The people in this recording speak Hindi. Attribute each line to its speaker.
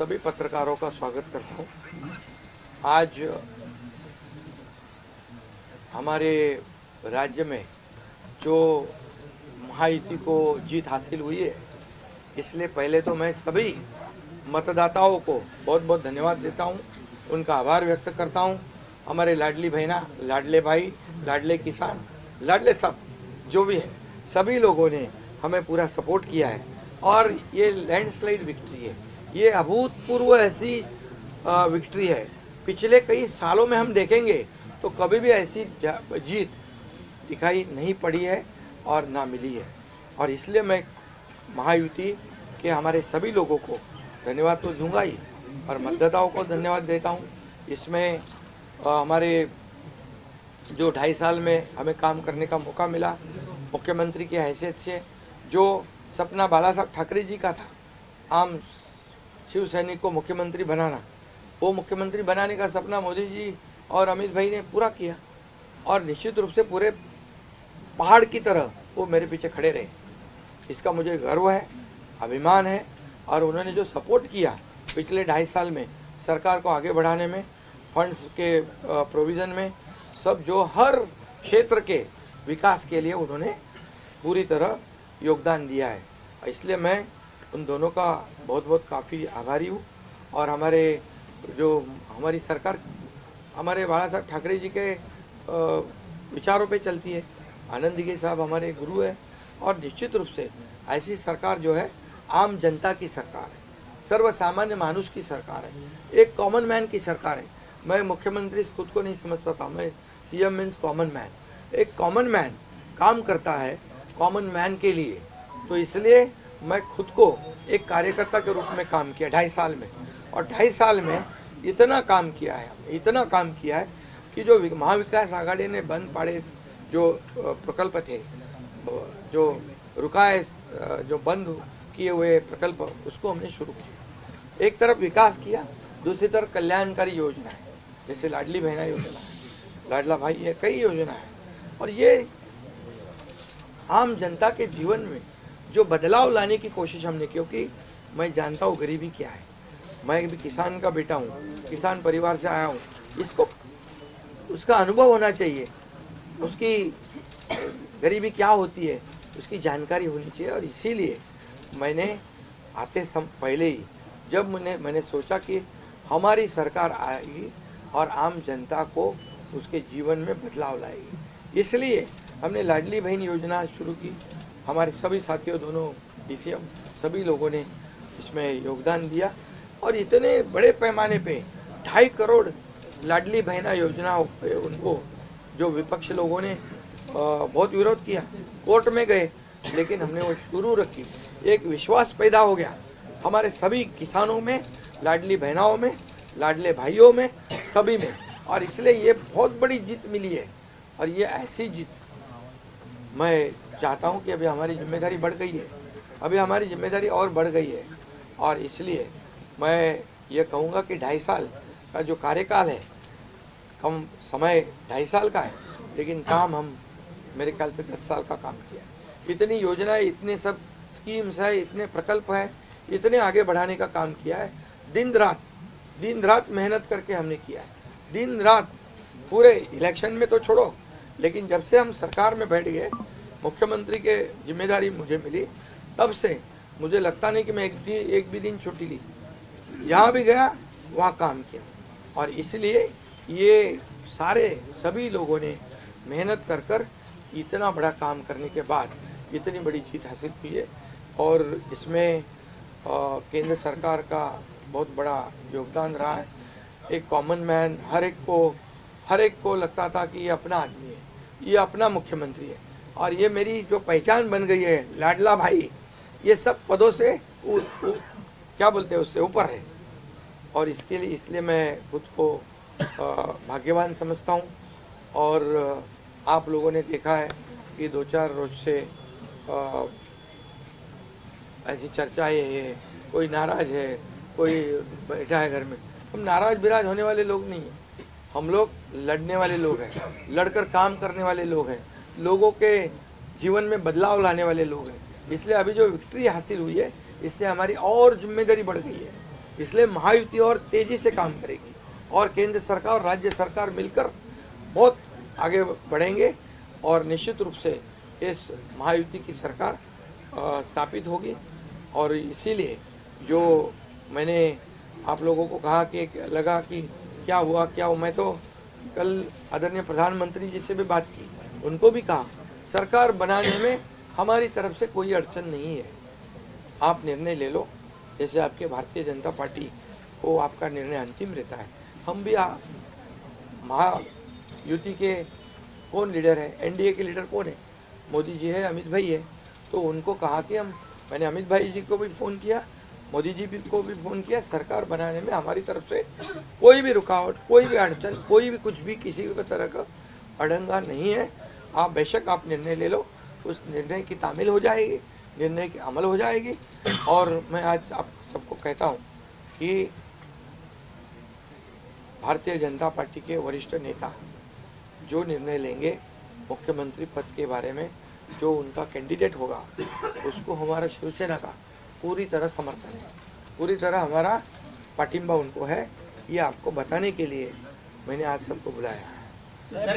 Speaker 1: सभी पत्रकारों का स्वागत करता हूँ। आज हमारे राज्य में जो महायुति को जीत हासिल हुई है, इसलिए पहले तो मैं सभी मतदाताओं को बहुत बहुत धन्यवाद देता हूँ, उनका आभार व्यक्त करता हूँ। हमारे लाडली बहना, लाडले भाई, लाडले किसान, लाडले सब जो भी है, सभी लोगों ने हमें पूरा सपोर्ट किया है और ये लैंडस्लाइड विक्ट्री है। ये अभूतपूर्व ऐसी विक्ट्री है। पिछले कई सालों में हम देखेंगे तो कभी भी ऐसी जीत दिखाई नहीं पड़ी है और ना मिली है। और इसलिए मैं महायुति के हमारे सभी लोगों को धन्यवाद तो दूंगा ही और मतदाताओं को धन्यवाद देता हूँ। इसमें हमारे जो 2.5 साल में हमें काम करने का मौका मिला, मुख्यमंत्री की हैसियत से जो सपना बाला साहब ठाकरे जी का था, आम शिव सैनिक को मुख्यमंत्री बनाना, वो मुख्यमंत्री बनाने का सपना मोदी जी और अमित भाई ने पूरा किया और निश्चित रूप से पूरे पहाड़ की तरह वो मेरे पीछे खड़े रहे। इसका मुझे गर्व है, अभिमान है। और उन्होंने जो सपोर्ट किया पिछले 2.5 साल में सरकार को आगे बढ़ाने में, फंड्स के प्रोविज़न में, सब जो हर क्षेत्र के विकास के लिए उन्होंने पूरी तरह योगदान दिया है। इसलिए मैं उन दोनों का बहुत बहुत काफ़ी आभारी हूँ। और हमारे जो हमारी सरकार हमारे बाला साहब ठाकरे जी के विचारों पे चलती है। आनंद दिघे साहब हमारे गुरु है और निश्चित रूप से ऐसी सरकार जो है आम जनता की सरकार है, सर्वसामान्य मानुष की सरकार है, एक कॉमन मैन की सरकार है। मैं मुख्यमंत्री खुद को नहीं समझता था, मैं सीएम मीन्स कॉमन मैन। एक कॉमन मैन काम करता है कॉमन मैन के लिए, तो इसलिए मैं खुद को एक कार्यकर्ता के रूप में काम किया 2.5 साल में। और 2.5 साल में इतना काम किया है, इतना काम किया है कि जो महाविकास आघाड़ी ने बंद पड़े जो प्रकल्प थे, जो रुकाए, जो बंद किए हुए प्रकल्प, उसको हमने शुरू किया। एक तरफ विकास किया, दूसरी तरफ कल्याणकारी योजना है, जैसे लाडली बहना योजना है, लाडला भाई है, कई योजना है। और ये आम जनता के जीवन में जो बदलाव लाने की कोशिश हमने, क्योंकि मैं जानता हूँ गरीबी क्या है। मैं भी किसान का बेटा हूँ, किसान परिवार से आया हूँ। इसको उसका अनुभव होना चाहिए, उसकी गरीबी क्या होती है उसकी जानकारी होनी चाहिए। और इसीलिए मैंने आते पहले ही जब मैंने सोचा कि हमारी सरकार आएगी और आम जनता को उसके जीवन में बदलाव लाएगी, इसलिए हमने लाडली बहन योजना शुरू की। हमारे सभी साथियों, दोनों डीसीएम, सभी लोगों ने इसमें योगदान दिया और इतने बड़े पैमाने पे 2.5 करोड़ लाडली बहना योजना उनको जो विपक्ष लोगों ने बहुत विरोध किया, कोर्ट में गए, लेकिन हमने वो शुरू रखी। एक विश्वास पैदा हो गया हमारे सभी किसानों में, लाडली बहनाओं में, लाडले भाइयों में, सभी में। और इसलिए ये बहुत बड़ी जीत मिली है। और ये ऐसी जीत मैं चाहता हूँ कि अभी हमारी जिम्मेदारी बढ़ गई है, अभी हमारी जिम्मेदारी और बढ़ गई है। और इसलिए मैं ये कहूँगा कि 2.5 साल का जो कार्यकाल है, कम समय 2.5 साल का है, लेकिन काम हम मेरे ख्याल से 10 साल का काम किया। इतनी योजनाएं, इतने सब स्कीम्स है, इतने प्रकल्प है, इतने आगे बढ़ाने का काम किया है। दिन रात मेहनत करके हमने किया है, दिन रात। पूरे इलेक्शन में तो छोड़ो, लेकिन जब से हम सरकार में बैठ गए, मुख्यमंत्री के जिम्मेदारी मुझे मिली, तब से मुझे लगता नहीं कि मैं एक भी दिन छुट्टी ली। जहाँ भी गया वहाँ काम किया। और इसलिए ये सभी लोगों ने मेहनत कर इतना बड़ा काम करने के बाद इतनी बड़ी जीत हासिल की है। और इसमें केंद्र सरकार का बहुत बड़ा योगदान रहा है। एक कॉमन मैन, हर एक को लगता था कि ये अपना आदमी है, ये अपना मुख्यमंत्री है। और ये मेरी जो पहचान बन गई है, लाडला भाई, ये सब पदों से क्या बोलते हैं, उससे ऊपर है। और इसलिए मैं खुद को भाग्यवान समझता हूँ। और आप लोगों ने देखा है कि 2-4 रोज से ऐसी चर्चाएं है, कोई नाराज है, कोई बैठा है घर में। हम नाराज बिराज होने वाले लोग नहीं हैं, हम लोग लड़ने वाले लोग हैं, लड़कर काम करने वाले लोग हैं, लोगों के जीवन में बदलाव लाने वाले लोग हैं। इसलिए अभी जो विक्ट्री हासिल हुई है, इससे हमारी और जिम्मेदारी बढ़ गई है। इसलिए महायुति और तेजी से काम करेगी और केंद्र सरकार और राज्य सरकार मिलकर बहुत आगे बढ़ेंगे और निश्चित रूप से इस महायुति की सरकार स्थापित होगी। और इसीलिए जो मैंने आप लोगों को कहा कि लगा कि क्या हुआ, मैं तो कल आदरणीय प्रधानमंत्री जी से भी बात की, उनको भी कहा सरकार बनाने में हमारी तरफ से कोई अड़चन नहीं है, आप निर्णय ले लो। जैसे आपके भारतीय जनता पार्टी को आपका निर्णय अंतिम रहता है, हम भी महायुति के कौन लीडर है, एनडीए के लीडर कौन है, मोदी जी है, अमित भाई है, तो उनको कहा कि मैंने अमित भाई जी को भी फ़ोन किया, मोदी जी को भी फ़ोन किया, सरकार बनाने में हमारी तरफ से कोई भी रुकावट, कोई भी अड़चन, कोई भी कुछ भी किसी भी तरह का अड़ंगा नहीं है। आप बेशक आप निर्णय ले लो, उस निर्णय की तामील हो जाएगी, निर्णय की अमल हो जाएगी। और मैं आज आप सबको कहता हूँ कि भारतीय जनता पार्टी के वरिष्ठ नेता जो निर्णय लेंगे मुख्यमंत्री पद के बारे में, जो उनका कैंडिडेट होगा, उसको हमारा शिवसेना का पूरी तरह समर्थन है, पूरी तरह हमारा पाठिंबा उनको है। ये आपको बताने के लिए मैंने आज सबको बुलाया है।